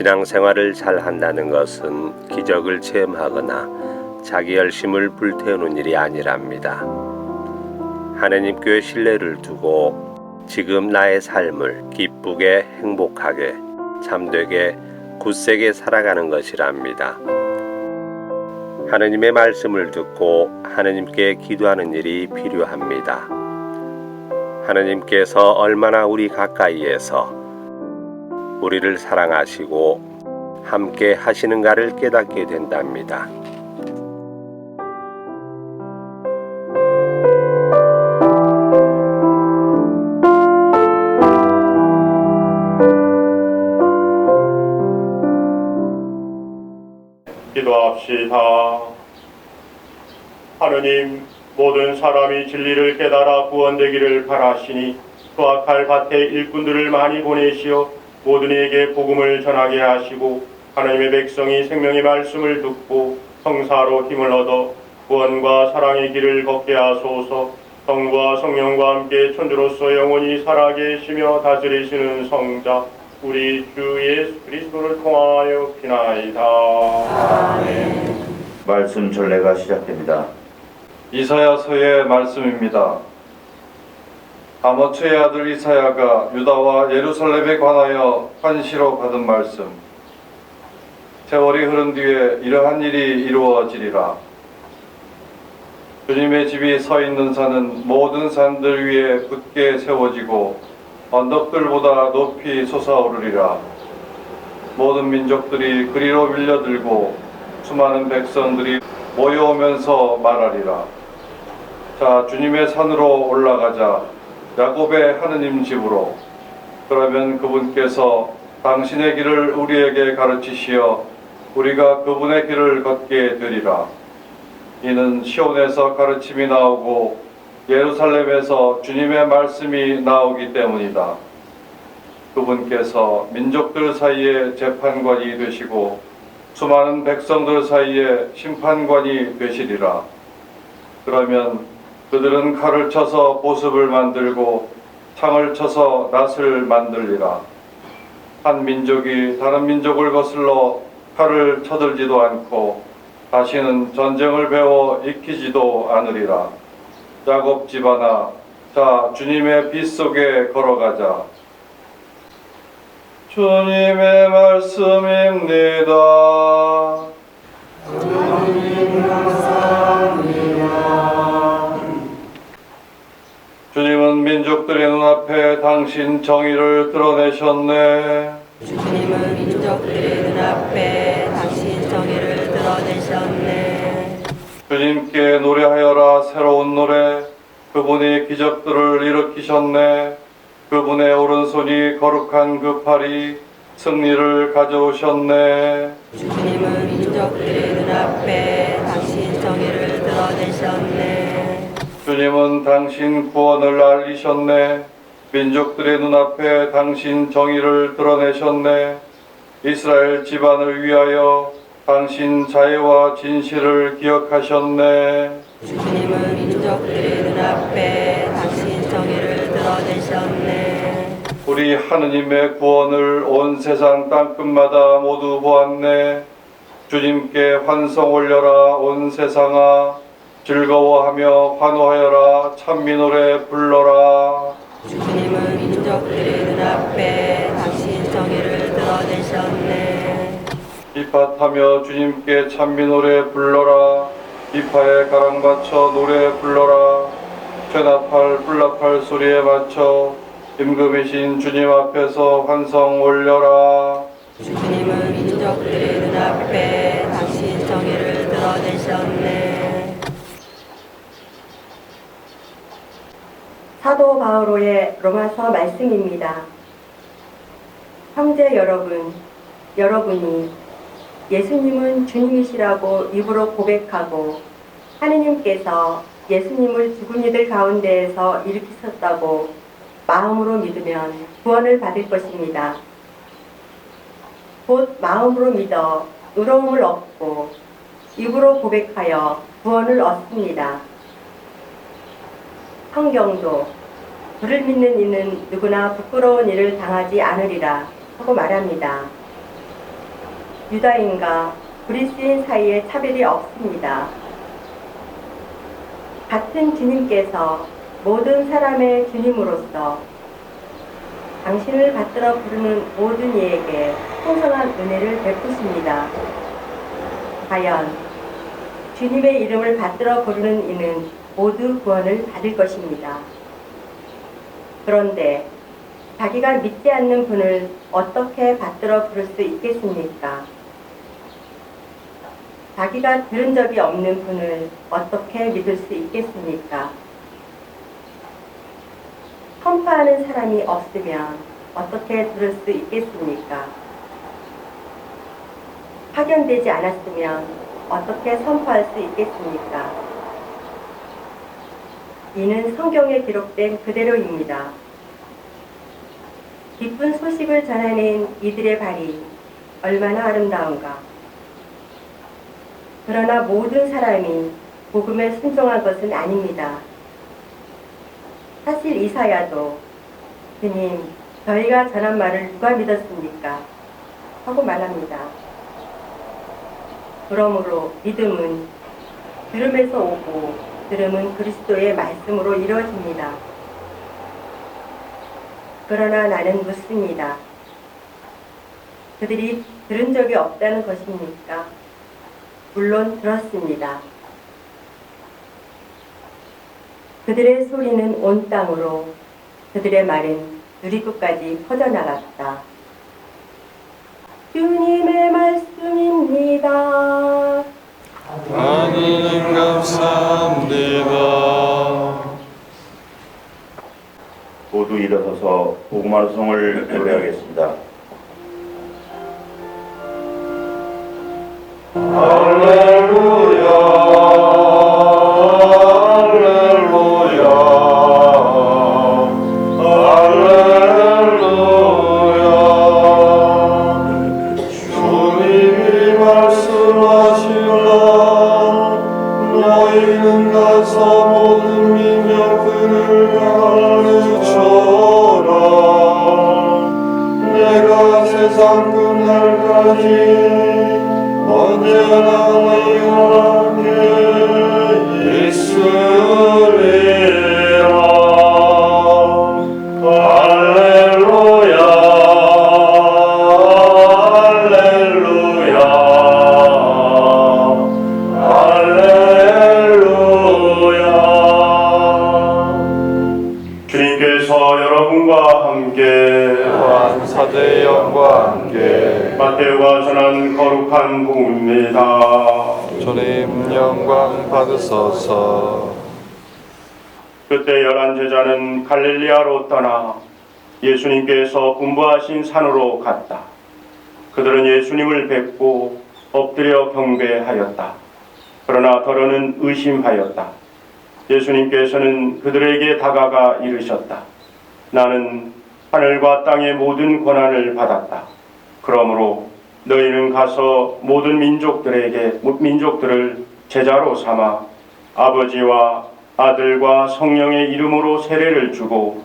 신앙생활을 잘 한다는 것은 기적을 체험하거나 자기 열심을 불태우는 일이 아니랍니다. 하느님께 신뢰를 두고 지금 나의 삶을 기쁘게 행복하게 참되게 굳세게 살아가는 것이랍니다. 하느님의 말씀을 듣고 하느님께 기도하는 일이 필요합니다. 하느님께서 얼마나 우리 가까이에서 우리를 사랑하시고 함께 하시는가를 깨닫게 된답니다. 기도합시다. 하느님, 모든 사람이 진리를 깨달아 구원되기를 바라시니 그와 칼밭에 일꾼들을 많이 보내시어 모든 이에게 복음을 전하게 하시고 하나님의 백성이 생명의 말씀을 듣고 성사로 힘을 얻어 구원과 사랑의 길을 걷게 하소서. 성과 성령과 함께 천주로서 영원히 살아계시며 다스리시는 성자 우리 주 예수 그리스도를 통하여 비나이다. 아멘. 말씀 전례가 시작됩니다. 이사야서의 말씀입니다. 아모츠의 아들 이사야가 유다와 예루살렘에 관하여 환시로 받은 말씀. 세월이 흐른 뒤에 이러한 일이 이루어지리라. 주님의 집이 서 있는 산은 모든 산들 위에 굳게 세워지고 언덕들보다 높이 솟아오르리라. 모든 민족들이 그리로 밀려들고 수많은 백성들이 모여오면서 말하리라. 자, 주님의 산으로 올라가자. 야곱의 하느님 집으로. 그러면 그분께서 당신의 길을 우리에게 가르치시어 우리가 그분의 길을 걷게 되리라. 이는 시온에서 가르침이 나오고 예루살렘에서 주님의 말씀이 나오기 때문이다. 그분께서 민족들 사이에 재판관이 되시고 수많은 백성들 사이에 심판관이 되시리라. 그러면 그들은 칼을 쳐서 보습을 만들고 창을 쳐서 낫을 만들리라. 한 민족이 다른 민족을 거슬러 칼을 쳐들지도 않고 다시는 전쟁을 배워 익히지도 않으리라. 야곱 집안아, 자, 주님의 빛 속에 걸어가자. 주님의 말씀입니다. 하나님 감사합니다. 주님은 민족들의 눈앞에 당신 정의를 드러내셨네. 주님은 민족들의 눈앞에 당신 정의를 드러내셨네. 주님께 노래하여라 새로운 노래. 그분이 기적들을 일으키셨네. 그분의 오른손이 거룩한 그 팔이 승리를 가져오셨네. 주님은 민족들의 눈앞에 당신 정의를 드러내셨네. 주님은 당신 구원을 알리셨네. 민족들의 눈앞에 당신 정의를 드러내셨네. 이스라엘 집안을 위하여 당신 자애와 진실을 기억하셨네. 주님은 민족들의 눈앞에 당신 정의를 드러내셨네. 우리 하느님의 구원을 온 세상 땅끝마다 모두 보았네. 주님께 환송 올려라 온 세상아. 즐거워하며 환호하여라 찬미 노래 불러라. 주님은 민족들의 눈앞에 당신 정의를 드러내셨네. 이팟하며 주님께 찬미 노래 불러라. 이파에 가랑 맞춰 노래 불러라. 쇠나팔 뿔나팔 소리에 맞춰 임금이신 주님 앞에서 환성 올려라. 주님은 민족들의 눈앞에 당신 정의를 드러내셨네. 사도 바오로의 로마서 말씀입니다. 형제 여러분, 여러분이 예수님은 주님이시라고 입으로 고백하고 하느님께서 예수님을 죽은 이들 가운데에서 일으키셨다고 마음으로 믿으면 구원을 받을 것입니다. 곧 마음으로 믿어 의로움을 얻고 입으로 고백하여 구원을 얻습니다. 성경도 그를 믿는 이는 누구나 부끄러운 일을 당하지 않으리라 하고 말합니다. 유다인과 그리스인 사이에 차별이 없습니다. 같은 주님께서 모든 사람의 주님으로서 당신을 받들어 부르는 모든 이에게 풍성한 은혜를 베푸십니다. 과연 주님의 이름을 받들어 부르는 이는 모두 구원을 받을 것입니다. 그런데 자기가 믿지 않는 분을 어떻게 받들어 부를 수 있겠습니까? 자기가 들은 적이 없는 분을 어떻게 믿을 수 있겠습니까? 선포하는 사람이 없으면 어떻게 들을 수 있겠습니까? 파견되지 않았으면 어떻게 선포할 수 있겠습니까? 이는 성경에 기록된 그대로입니다. 기쁜 소식을 전하는 이들의 발이 얼마나 아름다운가. 그러나 모든 사람이 복음에 순종한 것은 아닙니다. 사실 이사야도 주님, 저희가 전한 말을 누가 믿었습니까? 하고 말합니다. 그러므로 믿음은 들음에서 오고 들음은 그리스도의 말씀으로 이루어집니다. 그러나 나는 묻습니다. 그들이 들은 적이 없다는 것입니까? 물론 들었습니다. 그들의 소리는 온 땅으로, 그들의 말은 누리끝까지 퍼져나갔다. 주님의 말씀입니다. 하나님 감사합니다. 모두 일어서서 복음화 성을 노래하겠습니다. 할렐루야, 할렐루야, 할렐루야. 주님이 말씀하시라. 너희는 가서 모든 민족들을 가르쳐라. 내가 세상 끝날까지 언제나 너희와 함께 있으리라. 할렐루야, 할렐루야, 할렐루야. 주님께서 여러분과 함께 사대의 영과 함께 마태오가 전한 거룩한 복음입니다. 주님 영광 받으소서. 그때 11 제자는 갈릴리아로 떠나 예수님께서 분부하신 산으로 갔다. 그들은 예수님을 뵙고 엎드려 경배하였다. 그러나 더러는 의심하였다. 예수님께서는 그들에게 다가가 이르셨다. 나는 하늘과 땅의 모든 권한을 받았다. 그러므로 너희는 가서 모든 민족들을 제자로 삼아 아버지와 아들과 성령의 이름으로 세례를 주고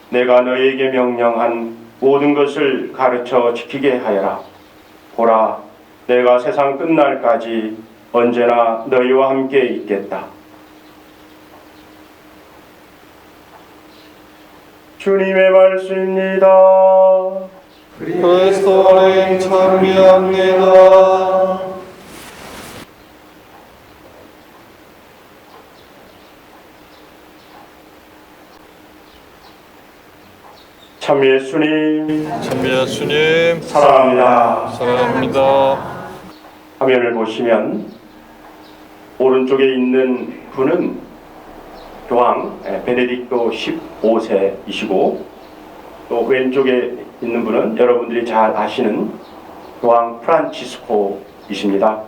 내가 너희에게 명령한 모든 것을 가르쳐 지키게 하여라. 보라, 내가 세상 끝날까지 언제나 너희와 함께 있겠다. 주님의 말씀입니다. 그리스도를 찬미합니다. 참 예수님 참 예수님 사랑합니다. 사랑합니다. 화면을 보시면 오른쪽에 있는 분은 교황 베네딕토 15세이시고 또 왼쪽에 있는 분은 여러분들이 잘 아시는 교황 프란치스코이십니다.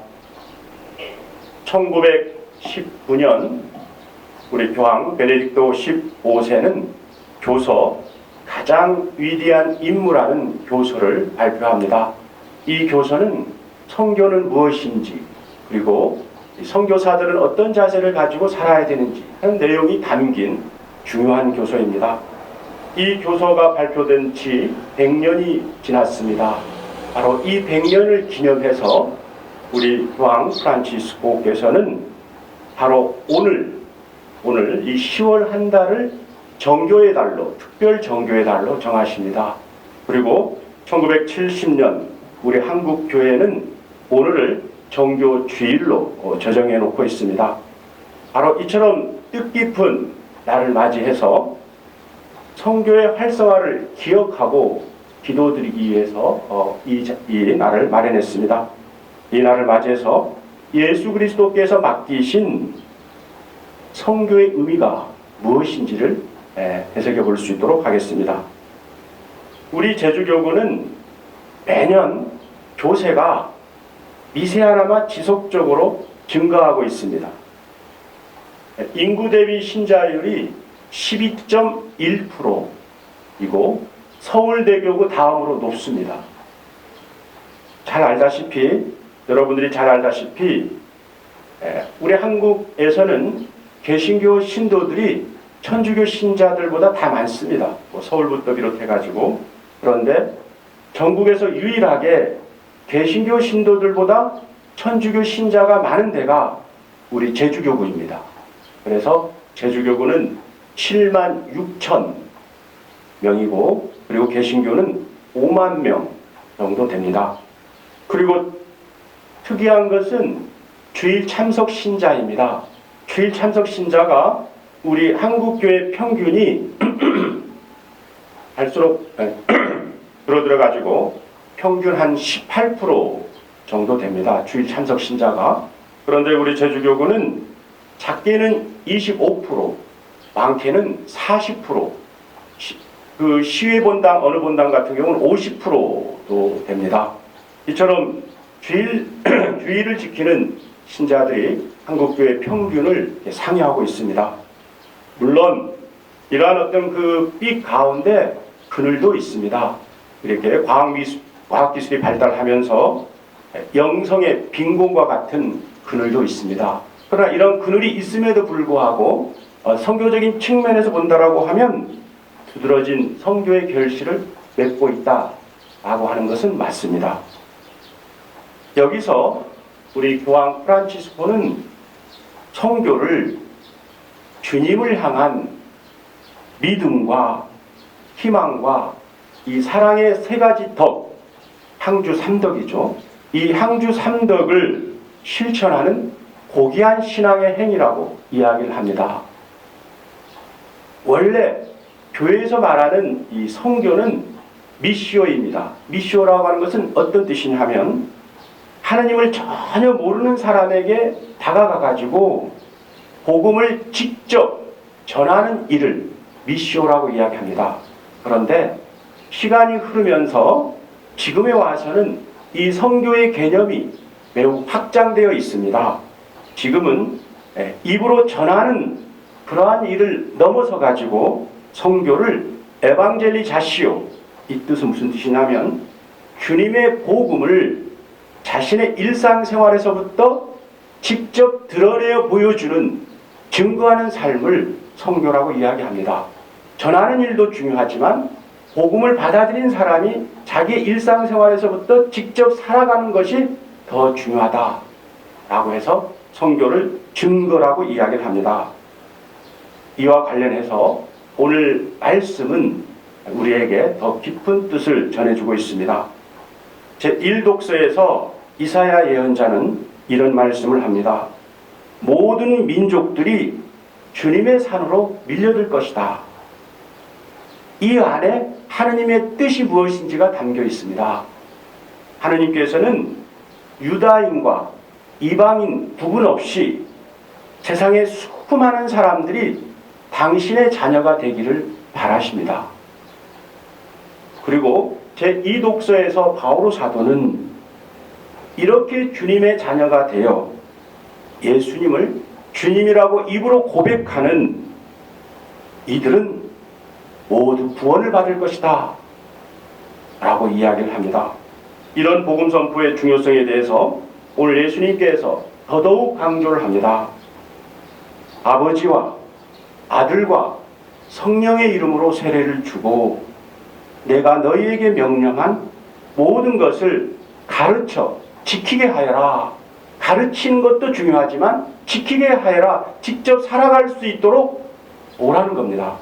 1919년 우리 교황 베네딕토 15세는 교서 가장 위대한 임무라는 교서를 발표합니다. 이 교서는 성교는 무엇인지 그리고 선교사들은 어떤 자세를 가지고 살아야 되는지 하는 내용이 담긴 중요한 교서입니다. 이 교서가 발표된 지 100년이 지났습니다. 바로 이 100년을 기념해서 우리 교황 프란치스코께서는 바로 오늘 이 10월 한 달을 정교의 달로, 특별 정교의 달로 정하십니다. 그리고 1970년 우리 한국 교회는 오늘을 정교 주일로 저정해 놓고 있습니다. 바로 이처럼 뜻깊은 날을 맞이해서 성교의 활성화를 기억하고 기도드리기 위해서 이 날을 마련했습니다. 이 날을 맞이해서 예수 그리스도께서 맡기신 성교의 의미가 무엇인지를 해석해 볼 수 있도록 하겠습니다. 우리 제주교구는 매년 교세가 미세하나마 지속적으로 증가하고 있습니다. 인구 대비 신자율이 12.1%이고 서울대교구 다음으로 높습니다. 여러분들이 잘 알다시피 우리 한국에서는 개신교 신도들이 천주교 신자들보다 다 많습니다. 서울부터 비롯해가지고. 그런데 전국에서 유일하게 개신교 신도들보다 천주교 신자가 많은 데가 우리 제주교구입니다. 그래서 제주교구는 7만 6천 명이고, 그리고 개신교는 5만 명 정도 됩니다. 그리고 특이한 것은 주일 참석 신자입니다. 주일 참석 신자가 우리 한국교회 평균이 갈수록 줄어들어가지고 평균 한 18% 정도 됩니다. 주일 참석 신자가. 그런데 우리 제주교구는 작게는 25%, 많게는 40%, 그 시외 본당, 어느 본당 같은 경우는 50%도 됩니다. 이처럼 주일을 지키는 신자들이 한국교회 평균을 상회하고 있습니다. 물론 이러한 어떤 그 빛 가운데 그늘도 있습니다. 이렇게 과학기술이 발달하면서 영성의 빈곤과 같은 그늘도 있습니다. 그러나 이런 그늘이 있음에도 불구하고 성교적인 측면에서 본다라고 하면 두드러진 성교의 결실을 맺고 있다라고 하는 것은 맞습니다. 여기서 우리 교황 프란치스코는 성교를 주님을 향한 믿음과 희망과 이 사랑의 세 가지 덕, 향주 3덕이죠. 이 향주 3덕을 실천하는 고귀한 신앙의 행위라고 이야기를 합니다. 원래 교회에서 말하는 이 성교는 미시오입니다. 미시오라고 하는 것은 어떤 뜻이냐 하면 하나님을 전혀 모르는 사람에게 다가가 가지고 복음을 직접 전하는 일을 미시오라고 이야기합니다. 그런데 시간이 흐르면서 지금에 와서는 이 성교의 개념이 매우 확장되어 있습니다. 지금은 입으로 전하는 그러한 일을 넘어서 가지고 성교를 에반젤리자시오, 이 뜻은 무슨 뜻이냐면 주님의 복음을 자신의 일상생활에서부터 직접 드러내어 보여주는, 증거하는 삶을 성교라고 이야기합니다. 전하는 일도 중요하지만 복음을 받아들인 사람이 자기의 일상생활에서부터 직접 살아가는 것이 더 중요하다라고 해서 성교를 증거라고 이야기를 합니다. 이와 관련해서 오늘 말씀은 우리에게 더 깊은 뜻을 전해주고 있습니다. 제1독서에서 이사야 예언자는 이런 말씀을 합니다. 모든 민족들이 주님의 산으로 밀려들 것이다. 이 안에 하느님의 뜻이 무엇인지가 담겨 있습니다. 하느님께서는 유다인과 이방인 구분 없이 세상의 수많은 사람들이 당신의 자녀가 되기를 바라십니다. 그리고 제2독서에서 바오로 사도는 이렇게 주님의 자녀가 되어 예수님을 주님이라고 입으로 고백하는 이들은 모두 구원을 받을 것이다 라고 이야기를 합니다. 이런 복음 선포의 중요성에 대해서 오늘 예수님께서 더더욱 강조를 합니다. 아버지와 아들과 성령의 이름으로 세례를 주고 내가 너희에게 명령한 모든 것을 가르쳐 지키게 하여라. 가르치는 것도 중요하지만 지키게 하여라. 직접 살아갈 수 있도록 오라는 겁니다.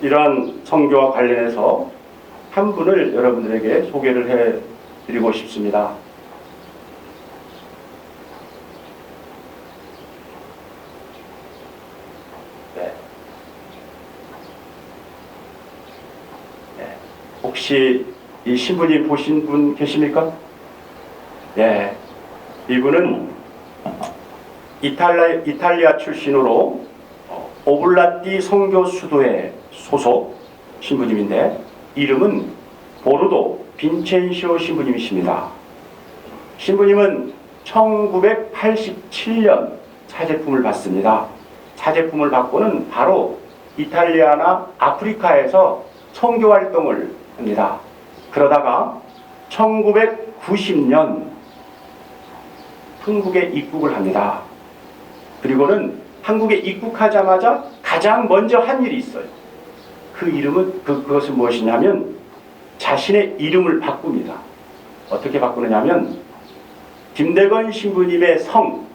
이러한 성교와 관련해서 한 분을 여러분들에게 소개를 해드리고 싶습니다. 혹시 이 신부님 보신 분 계십니까? 네, 이분은 이탈리아 출신으로 오블라티 선교 수도회 소속 신부님인데 이름은 보르도 빈첸시오 신부님이십니다. 신부님은 1987년 사제품을 받습니다. 사제품을 받고는 바로 이탈리아나 아프리카에서 선교 활동을 합니다. 그러다가 1990년 한국에 입국을 합니다. 그리고는 한국에 입국하자마자 가장 먼저 한 일이 있어요. 그것은 무엇이냐면 자신의 이름을 바꿉니다. 어떻게 바꾸느냐면 김대건 신부님의 성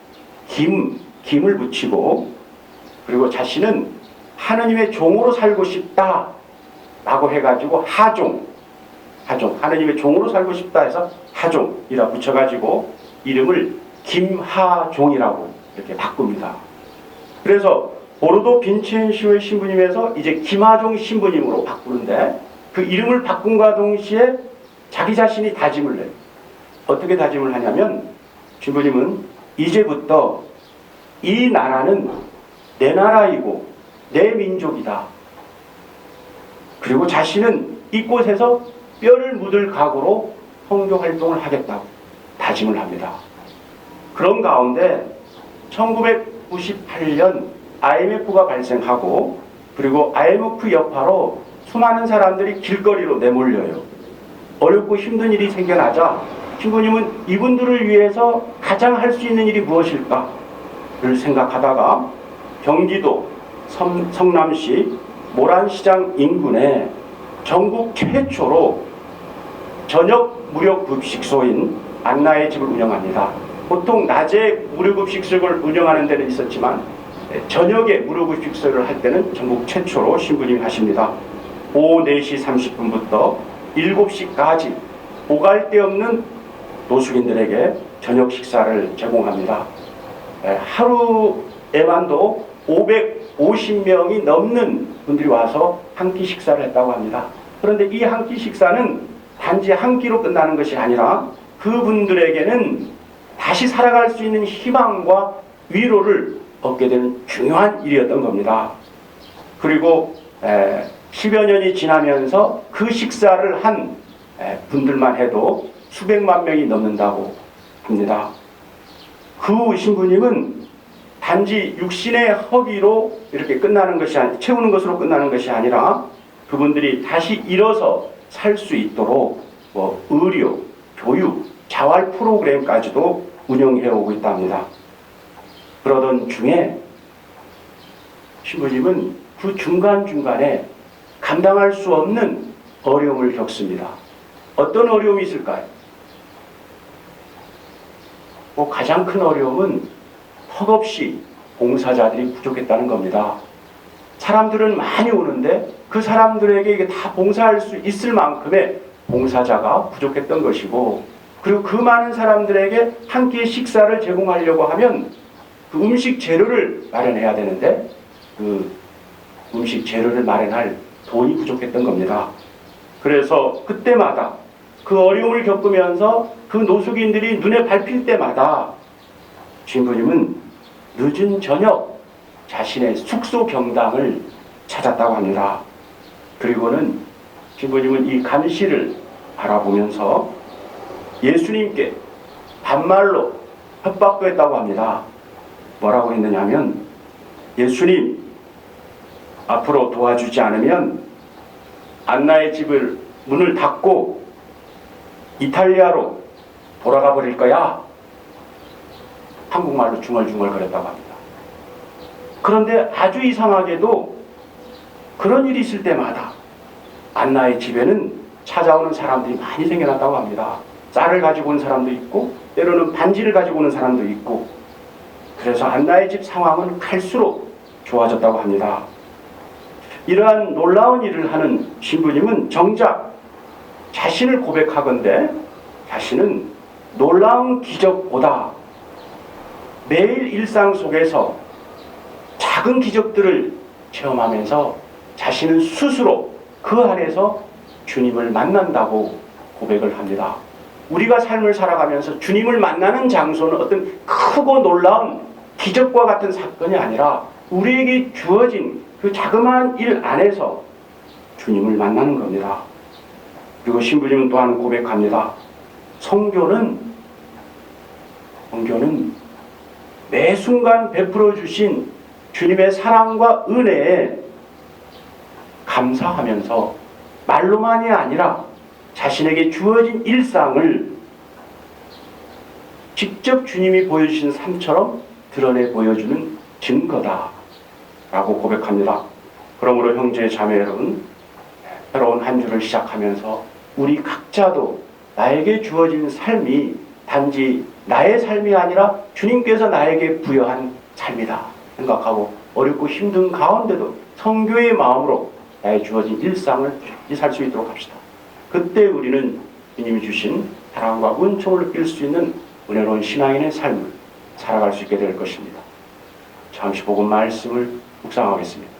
김을 붙이고 그리고 자신은 하느님의 종으로 살고 싶다 라고 해가지고 하종 하느님의 종으로 살고 싶다 해서 하종이라 붙여가지고 이름을 김하종이라고 이렇게 바꿉니다. 그래서 보르도 빈첸시오의 신부님에서 이제 김하종 신부님으로 바꾸는데 그 이름을 바꾼과 동시에 자기 자신이 다짐을 해요. 어떻게 다짐을 하냐면 신부님은 이제부터 이 나라는 내 나라이고 내 민족이다. 그리고 자신은 이곳에서 뼈를 묻을 각오로 선교 활동을 하겠다고 다짐을 합니다. 그런 가운데 1998년 IMF가 발생하고 그리고 IMF 여파로 수많은 사람들이 길거리로 내몰려요. 어렵고 힘든 일이 생겨나자 신부님은 이분들을 위해서 가장 할 수 있는 일이 무엇일까를 생각하다가 경기도 성남시 모란시장 인근에 전국 최초로 저녁 무료급식소인 안나의 집을 운영합니다. 보통 낮에 무료급식소를 운영하는 데는 있었지만 저녁에 무료급식소를 할 때는 전국 최초로 신부님이 하십니다. 오후 4시 30분부터 7시까지 오갈 데 없는 노숙인들에게 저녁 식사를 제공합니다. 하루에만도 550명이 넘는 분들이 와서 한 끼 식사를 했다고 합니다. 그런데 이 한 끼 식사는 단지 한 끼로 끝나는 것이 아니라 그분들에게는 다시 살아갈 수 있는 희망과 위로를 얻게 되는 중요한 일이었던 겁니다. 그리고 10여 년이 지나면서 그 식사를 한 분들만 해도 수백만 명이 넘는다고 합니다. 그 신부님은 단지 육신의 허기로 이렇게 끝나는 것이 채우는 것으로 끝나는 것이 아니라 그분들이 다시 일어서 살 수 있도록 의료, 교육, 자활 프로그램까지도 운영해 오고 있답니다. 그러던 중에 신부님은 그 중간중간에 감당할 수 없는 어려움을 겪습니다. 어떤 어려움이 있을까요? 가장 큰 어려움은 턱없이 봉사자들이 부족했다는 겁니다. 사람들은 많이 오는데 그 사람들에게 이게 다 봉사할 수 있을 만큼의 봉사자가 부족했던 것이고 그리고 그 많은 사람들에게 한 끼의 식사를 제공하려고 하면 그 음식 재료를 마련해야 되는데 그 음식 재료를 마련할 돈이 부족했던 겁니다. 그래서 그때마다 그 어려움을 겪으면서 그 노숙인들이 눈에 밟힐 때마다 신부님은 늦은 저녁 자신의 숙소 경당을 찾았다고 합니다. 그리고는 신부님은 이 감시를 바라보면서 예수님께 반말로 협박도 했다고 합니다. 뭐라고 했느냐면 예수님 앞으로 도와주지 않으면 안나의 집을 문을 닫고 이탈리아로 돌아가 버릴 거야. 한국말로 중얼중얼 거렸다고 합니다. 그런데 아주 이상하게도 그런 일이 있을 때마다 안나의 집에는 찾아오는 사람들이 많이 생겨났다고 합니다. 쌀을 가지고 온 사람도 있고 때로는 반지를 가지고 오는 사람도 있고 그래서 안나의 집 상황은 갈수록 좋아졌다고 합니다. 이러한 놀라운 일을 하는 신부님은 정작 자신을 고백하건대 자신은 놀라운 기적보다 매일 일상 속에서 작은 기적들을 체험하면서 자신은 스스로 그 안에서 주님을 만난다고 고백을 합니다. 우리가 삶을 살아가면서 주님을 만나는 장소는 어떤 크고 놀라운 기적과 같은 사건이 아니라 우리에게 주어진 그 자그마한 일 안에서 주님을 만나는 겁니다. 그리고 신부님은 또한 고백합니다. 성교는 매 순간 베풀어 주신 주님의 사랑과 은혜에 감사하면서 말로만이 아니라 자신에게 주어진 일상을 직접 주님이 보여주신 삶처럼 드러내 보여주는 증거다 라고 고백합니다. 그러므로 형제 자매 여러분, 새로운 한 주를 시작하면서 우리 각자도 나에게 주어진 삶이 단지 나의 삶이 아니라 주님께서 나에게 부여한 삶이다 생각하고 어렵고 힘든 가운데도 성교의 마음으로 나의 주어진 일상을 살 수 있도록 합시다. 그때 우리는 주님이 주신 사랑과 은총을 느낄 수 있는 은혜로운 신앙인의 삶을 살아갈 수 있게 될 것입니다. 잠시 복음 말씀을 묵상하겠습니다.